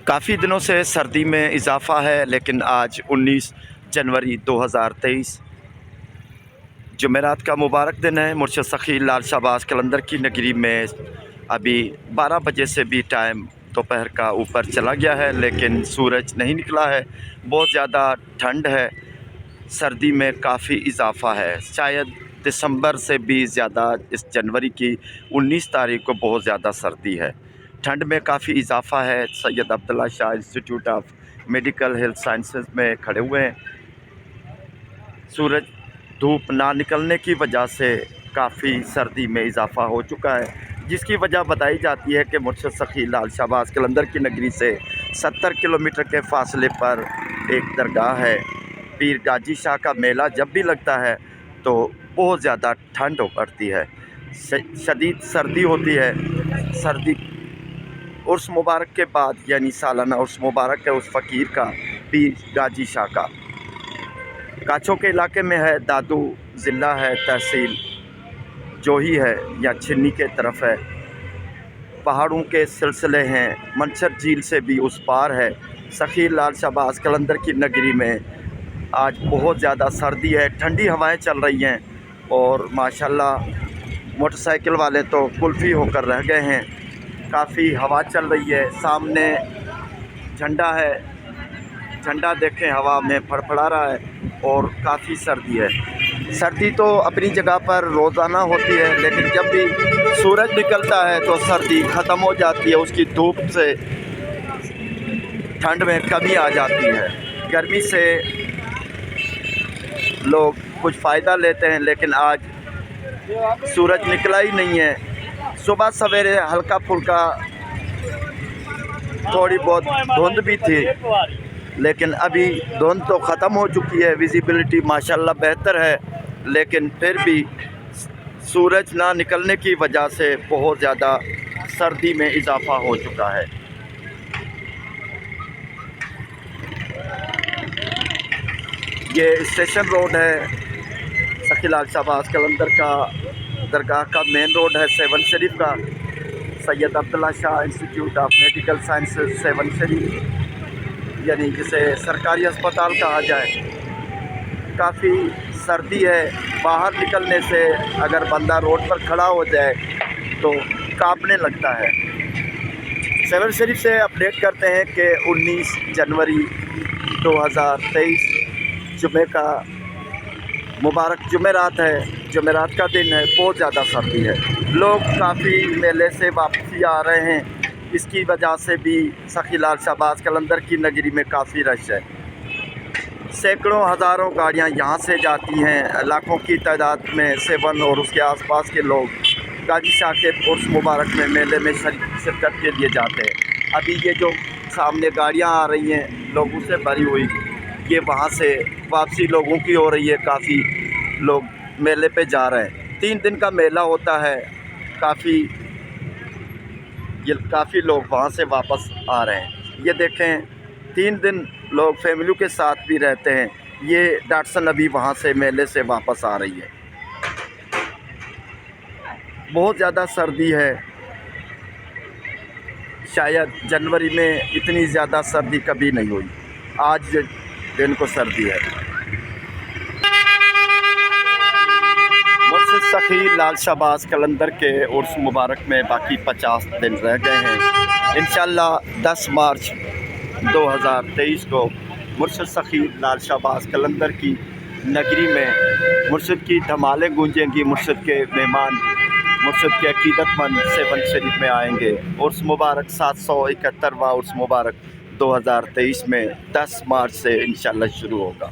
काफ़ी दिनों से सर्दी में इजाफ़ा है, लेकिन आज 19 जनवरी 2023 जुमेरात का मुबारक दिन है। मुर्शिद सखी लाल शाहबाज कलंदर की नगरी में अभी 12 बजे से भी टाइम दोपहर का ऊपर चला गया है, लेकिन सूरज नहीं निकला है। बहुत ज़्यादा ठंड है, सर्दी में काफ़ी इजाफ़ा है। शायद दिसंबर से भी ज़्यादा इस जनवरी की 19 तारीख को बहुत ज़्यादा सर्दी है। ठंड में काफ़ी इजाफ़ा है। Syed Abdullah Shah institute of medical health sciences में खड़े हुए हैं। सूरज धूप ना निकलने की वजह से काफ़ी सर्दी में इजाफ़ा हो चुका है, जिसकी वजह बताई जाती है कि मुर्शिद सखी लाल शाहबाज कलंदर की नगरी से 70 किलोमीटर के फासले पर एक दरगाह है। पीर गाजी शाह का मेला जब भी लगता है तो बहुत ज़्यादा ठंड पड़ती है, शदीद सर्दी होती है। सर्दी उर्स मुबारक के बाद, यानी सालाना उर्स मुबारक है उस फ़कीर का, पीर गाजी शाह का। काछों के इलाके में है, दादू ज़िला है, तहसील जोही है या छिन्नी के तरफ है। पहाड़ों के सिलसिले हैं, मंसर झील से भी उस पार है। सखी लाल शाहबाज कलंदर की नगरी में आज बहुत ज़्यादा सर्दी है, ठंडी हवाएं चल रही हैं और माशाल्लाह मोटरसाइकिल वाले तो कुल्फ़ी होकर रह गए हैं। काफ़ी हवा चल रही है। सामने झंडा है, झंडा देखें हवा में फड़फड़ा रहा है और काफ़ी सर्दी है। सर्दी तो अपनी जगह पर रोज़ाना होती है, लेकिन जब भी सूरज निकलता है तो सर्दी ख़त्म हो जाती है। उसकी धूप से ठंड में कमी आ जाती है। गर्मी से लोग कुछ फ़ायदा लेते हैं, लेकिन आज सूरज निकला ही नहीं है। सुबह सवेरे हल्का फुल्का थोड़ी बहुत धुंध भी थी, लेकिन अभी धुंध तो ख़त्म हो चुकी है। विजिबिलिटी माशाल्लाह बेहतर है, लेकिन फिर भी सूरज ना निकलने की वजह से बहुत ज़्यादा सर्दी में इजाफ़ा हो चुका है। ये स्टेशन रोड है, सखी लाल शाहबाज कलंदर का दरगाह का मेन रोड है, सेवन शरीफ का। Syed Abdullah Shah institute of medical sciences Sehwan Sharif, यानी जिसे सरकारी अस्पताल कहा जाए। काफ़ी सर्दी है, बाहर निकलने से अगर बंदा रोड पर खड़ा हो जाए तो कांपने लगता है। सेवन शरीफ से अपडेट करते हैं कि 19 जनवरी 2023 जुमे का मुबारक जुमेरात है, जुमेरात का दिन है। बहुत ज़्यादा सर्दी है, लोग काफ़ी मेले से वापसी आ रहे हैं। इसकी वजह से भी सखी लाल शाहबाज कलंदर की नगरी में काफ़ी रश है। सैकड़ों हज़ारों गाड़ियां यहां से जाती हैं। लाखों की तादाद में सेवन और उसके आसपास के लोग गाजी शाह के उर्स मुबारक में मेले में शिरकत के लिए जाते हैं। अभी ये जो सामने गाड़ियां आ रही हैं लोगों से भरी हुई, ये वहाँ से वापसी लोगों की हो रही है। काफ़ी लोग मेले पे जा रहे हैं। 3 दिन का मेला होता है। काफ़ी लोग वहाँ से वापस आ रहे हैं। ये देखें, 3 दिन लोग फैमिली के साथ भी रहते हैं। ये डॉक्टर अभी वहाँ से मेले से वापस आ रही है। बहुत ज़्यादा सर्दी है, शायद जनवरी में इतनी ज़्यादा सर्दी कभी नहीं हुई। आज दिन को सर्दी है। मुर्शिद सखी लाल शाहबाज कलंदर के उर्स मुबारक में बाकी 50 दिन रह गए हैं। इंशाअल्लाह 10 मार्च 2023 को मुर्शिद सखी लाल शाहबाज कलंदर की नगरी में मुर्शिद की धमालें गूंजेंगी। मुर्शिद के मेहमान, मुर्शिद के अकीदतमंद सेवन शरीफ में आएंगे। उर्स मुबारक 771वां उर्स मुबारक 2023 में 10 मार्च से इंशाअल्लाह शुरू होगा।